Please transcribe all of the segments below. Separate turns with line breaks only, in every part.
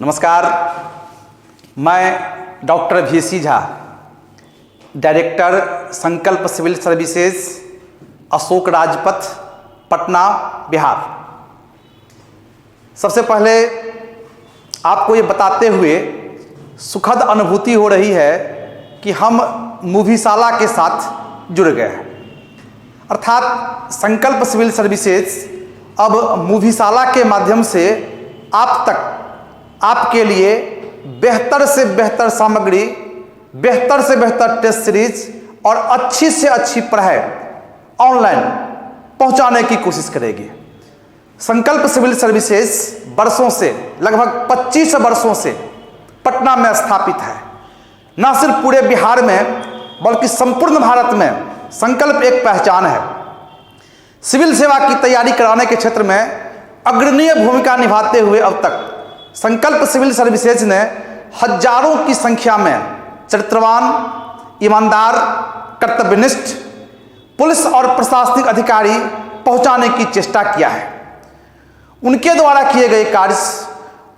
नमस्कार, मैं doctor VC Jha, director संकल्प सिविल सर्विसेज, अशोक राजपथ, पटना, बिहार। सबसे पहले आपको ये बताते हुए सुखद अनुभूति हो रही है कि हम मूवीशाला के साथ जुड़ गए हैं। अर्थात संकल्प सिविल सर्विसेज अब मूवीशाला के माध्यम से आप तक, आपके लिए बेहतर से बेहतर सामग्री, बेहतर से बेहतर टेस्ट सीरीज और अच्छी से अच्छी पढ़ाई ऑनलाइन पहुंचाने की कोशिश करेगी। संकल्प सिविल सर्विसेज वर्षों से, लगभग 25 वर्षों से पटना में स्थापित है। न सिर्फ पूरे बिहार में बल्कि संपूर्ण भारत में संकल्प एक पहचान है। सिविल सेवा की तैयारी कराने के क्षेत्र में अग्रणीय भूमिका निभाते हुए अब तक संकल्प सिविल सर्विसेज ने हजारों की संख्या में चरित्रवान, ईमानदार, कर्तव्यनिष्ठ पुलिस और प्रशासनिक अधिकारी पहुंचाने की चेष्टा किया है। उनके द्वारा किए गए कार्य,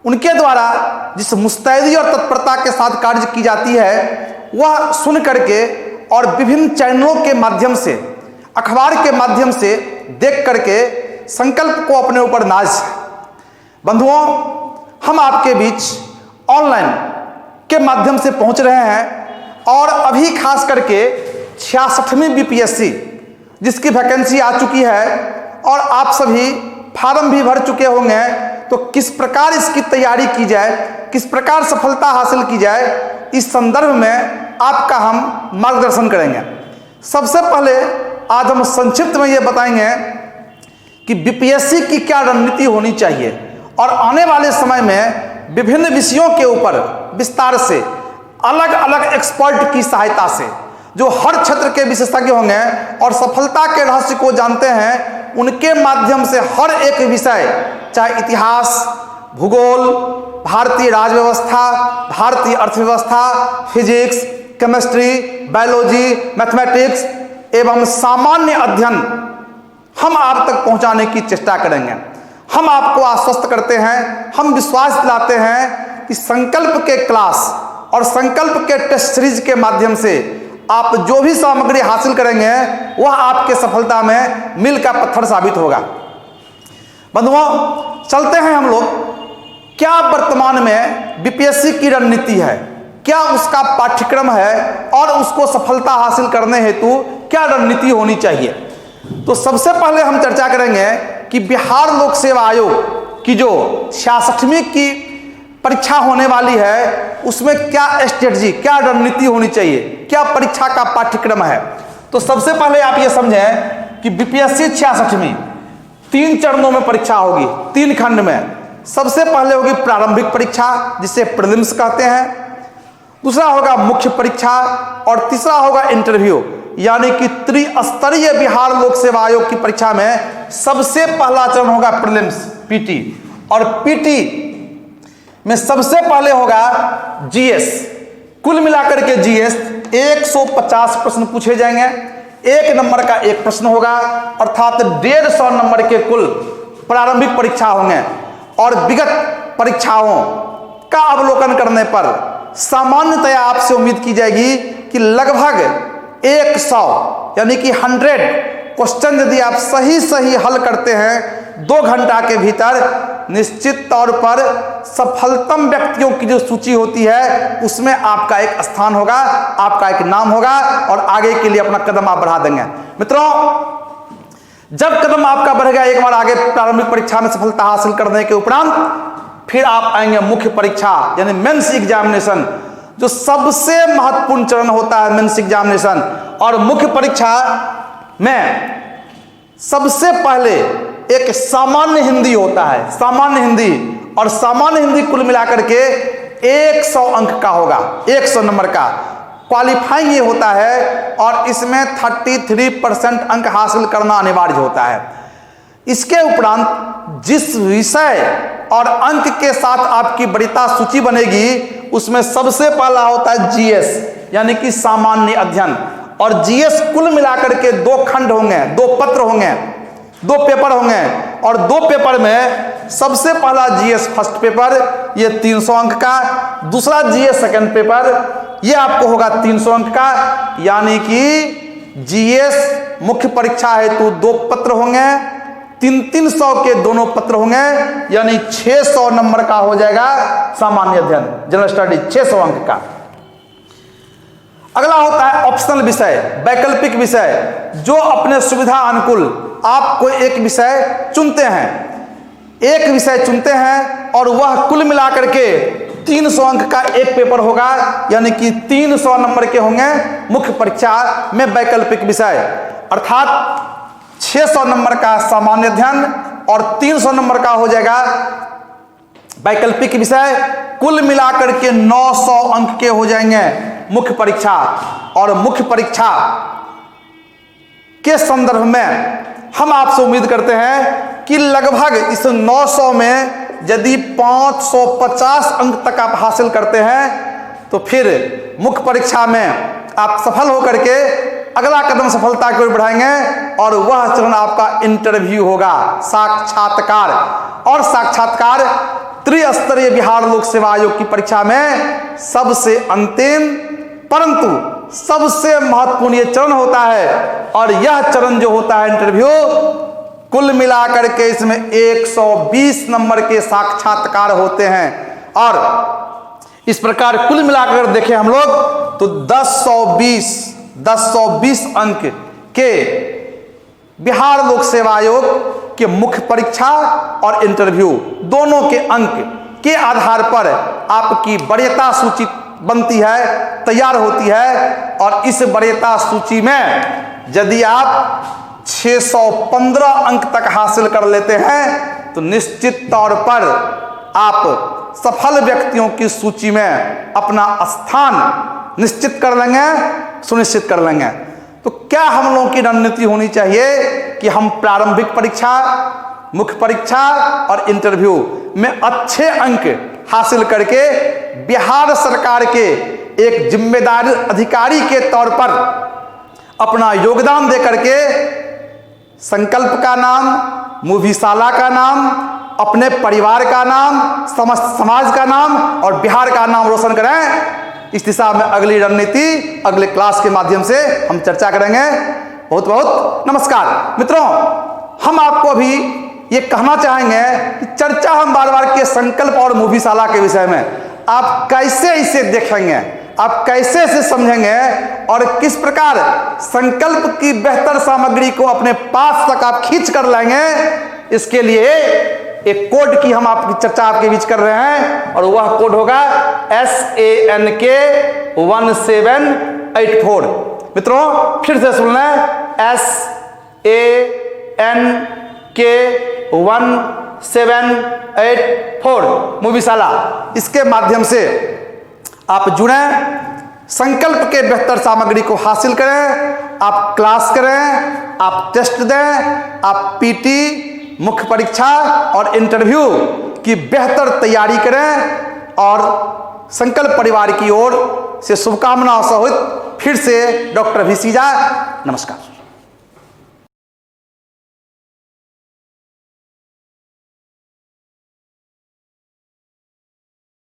उनके द्वारा जिस मुस्तैदी और तत्परता के साथ कार्य की जाती है, वह सुन करके और विभिन्न चैनलों के माध्यम से, अखबार के माध्यम से देख करके संकल्प को अपने ऊपर नाज है। बंधुओं, हम आपके बीच ऑनलाइन के माध्यम से पहुंच रहे हैं और अभी खास करके 66वीं BPSC जिसकी वैकेंसी आ चुकी है और आप सभी फार्म भी भर चुके होंगे, तो किस प्रकार इसकी तैयारी की जाए, किस प्रकार सफलता हासिल की जाए, इस संदर्भ में आपका हम मार्गदर्शन करेंगे। सबसे पहले आज हम संक्षिप्त में ये बताएंगे कि BPSC की क्या रणनीति होनी चाहिए और आने वाले समय में विभिन्न विषयों के ऊपर विस्तार से अलग अलग एक्सपर्ट की सहायता से, जो हर क्षेत्र के विशेषज्ञ होंगे और सफलता के रहस्य को जानते हैं, उनके माध्यम से हर एक विषय, चाहे इतिहास, भूगोल, भारतीय राजव्यवस्था, भारतीय अर्थव्यवस्था, फिजिक्स, केमिस्ट्री, बायोलॉजी, मैथमेटिक्स एवं सामान्य अध्ययन, हम आप तक पहुंचाने की चेष्टा करेंगे। हम आपको आश्वस्त करते हैं, हम विश्वास दिलाते हैं कि संकल्प के क्लास और संकल्प के टेस्ट सीरीज के माध्यम से आप जो भी सामग्री हासिल करेंगे वह आपके सफलता में मील का पत्थर साबित होगा। बंधुओं, चलते हैं हम लोग, क्या वर्तमान में BPSC की रणनीति है, क्या उसका पाठ्यक्रम है और उसको सफलता हासिल करने हेतु क्या रणनीति होनी चाहिए। तो सबसे पहले हम चर्चा करेंगे कि बिहार लोक सेवा आयोग की जो 66वीं की परीक्षा होने वाली है, उसमें क्या स्ट्रेटजी, क्या रणनीति होनी चाहिए, क्या परीक्षा का पाठ्यक्रम है। तो सबसे पहले आप ये समझें कि BPSC 66वीं 3 चरणों में परीक्षा होगी, 3 खंड में। सबसे पहले होगी प्रारंभिक परीक्षा जिसे प्रीलिम्स कहते हैं, दूसरा होगा मुख्य परीक्षा और तीसरा होगा इंटरव्यू, यानी कि त्रिस्तरीय बिहार लोक सेवा आयोग की परीक्षा में सबसे पहला चरण होगा प्रीलिम्स PT, और PT में सबसे पहले होगा GS। कुल मिलाकर के GS 150 प्रश्न पूछे जाएंगे, 1 नंबर का 1 प्रश्न होगा, अर्थात 150 नंबर के कुल प्रारंभिक परीक्षा होंगे। और विगत परीक्षाओं का अवलोकन करने पर सामान्यतया आपसे उम्मीद की जाएगी कि लगभग 100 यानी कि 100 क्वेश्चन यदि आप सही हल करते हैं 2 घंटा के भीतर, निश्चित तौर पर सफलतम व्यक्तियों की जो सूची होती है उसमें आपका एक स्थान होगा, आपका एक नाम होगा और आगे के लिए अपना कदम आप बढ़ा देंगे। मित्रों, जब कदम आपका बढ़ गया एक बार आगे प्रारंभिक परीक्षा में सफलता हासिल करने के उपरांत, फिर आप आएंगे मुख्य परीक्षा यानी मेंस एग्जामिनेशन, जो सबसे महत्वपूर्ण चरण होता है मेंस एग्जामिनेशन। और मुख्य परीक्षा में सबसे पहले एक सामान्य हिंदी होता है, सामान्य हिंदी, और सामान्य हिंदी कुल मिलाकर के 100 अंक का होगा, 100 नंबर का क्वालिफाइंग ये होता है और इसमें 33% अंक हासिल करना अनिवार्य होता है। इसके उपरांत जिस विषय और अंक के साथ आपकी वरीयता सूची बनेगी उसमें सबसे पहला होता है GS यानी कि सामान्य अध्ययन, और GS कुल मिलाकर के 2 खंड होंगे, 2 पत्र होंगे, 2 पेपर होंगे। और 2 पेपर में सबसे पहला जीएस फर्स्ट पेपर ये 300 अंक का, दूसरा जीएस सेकंड पेपर ये आपको होगा 300 अंक का, यानी कि जीएस मुख्य परीक्षा हेतु 2 पत्र होंगे, 300 के दोनों पत्र होंगे, यानी 600 नंबर का हो जाएगा सामान्य अध्ययन जनरल स्टडी 600 अंक का। अगला होता है ऑप्शनल विषय, वैकल्पिक विषय, जो अपने सुविधा अनुकूल आप कोई एक विषय चुनते हैं, एक विषय चुनते हैं और वह कुल मिलाकर के 300 अंक का एक पेपर होगा, यानी कि 300 नंबर के होंगे मुख्य परीक्षा में वैकल्पिक विषय, अर्थात 600 नंबर का सामान्य अध्ययन और 300 नंबर का हो जाएगा वैकल्पिक विषय। कुल मिलाकर के 900 अंक के हो जाएंगे मुख्य परीक्षा। और मुख्य परीक्षा के संदर्भ में हम आपसे उम्मीद करते हैं कि लगभग इस 900 में यदि 550 अंक तक आप हासिल करते हैं तो फिर मुख्य परीक्षा में आप सफल होकर के अगला कदम सफलता की ओर बढ़ाएंगे और वह चरण आपका इंटरव्यू होगा, साक्षात्कार। और साक्षात्कार त्रिस्तरीय बिहार लोक सेवा आयोग की परीक्षा में सबसे अंतिम परंतु सबसे महत्वपूर्ण ये चरण होता है। और यह चरण जो होता है इंटरव्यू, कुल मिलाकर के इसमें 120 नंबर के साक्षात्कार होते हैं। और इस प्रकार कुल मिलाकर देखें हम लोग तो 1020 अंक के बिहार लोक सेवा आयोग के मुख्य परीक्षा और इंटरव्यू दोनों के अंक के आधार पर आपकी वरीयता सूची बनती है, तैयार होती है। और इस वरीयता सूची में यदि आप 615 अंक तक हासिल कर लेते हैं तो निश्चित तौर पर आप सफल व्यक्तियों की सूची में अपना स्थान निश्चित कर लेंगे, सुनिश्चित कर लेंगे। तो क्या हम लोगों की रणनीति होनी चाहिए कि हम प्रारंभिक परीक्षा, मुख्य परीक्षा और इंटरव्यू में अच्छे अंक हासिल करके बिहार सरकार के एक जिम्मेदार अधिकारी के तौर पर अपना योगदान दे करके संकल्प का नाम, मूवीशाला का नाम, अपने परिवार का नाम, समस्त समाज का नाम और बिहार का नाम रोशन करें। इस दिशा में अगली रणनीति अगले क्लास के माध्यम से हम चर्चा करेंगे। बहुत बहुत नमस्कार मित्रों। हम आपको अभी ये कहना चाहेंगे कि चर्चा हम बार बार के संकल्प और मूवीशाला के विषय में, आप कैसे इसे देखेंगे, आप कैसे इसे समझेंगे और किस प्रकार संकल्प की बेहतर सामग्री को अपने पास तक आप खींच कर लाएंगे, इसके लिए एक कोड की हम आपकी चर्चा आपके बीच कर रहे हैं। और वह कोड होगा SANK 1784। मित्रों फिर से सुन लें, SANK 1784 मूवीशाला। इसके माध्यम से आप जुड़ें, संकल्प के बेहतर सामग्री को हासिल करें, आप क्लास करें, आप टेस्ट दें, आप PT, मुख्य परीक्षा और इंटरव्यू की बेहतर तैयारी करें। और संकल्प परिवार की ओर से शुभकामनाओं सहित फिर से डॉक्टर VC झा, नमस्कार।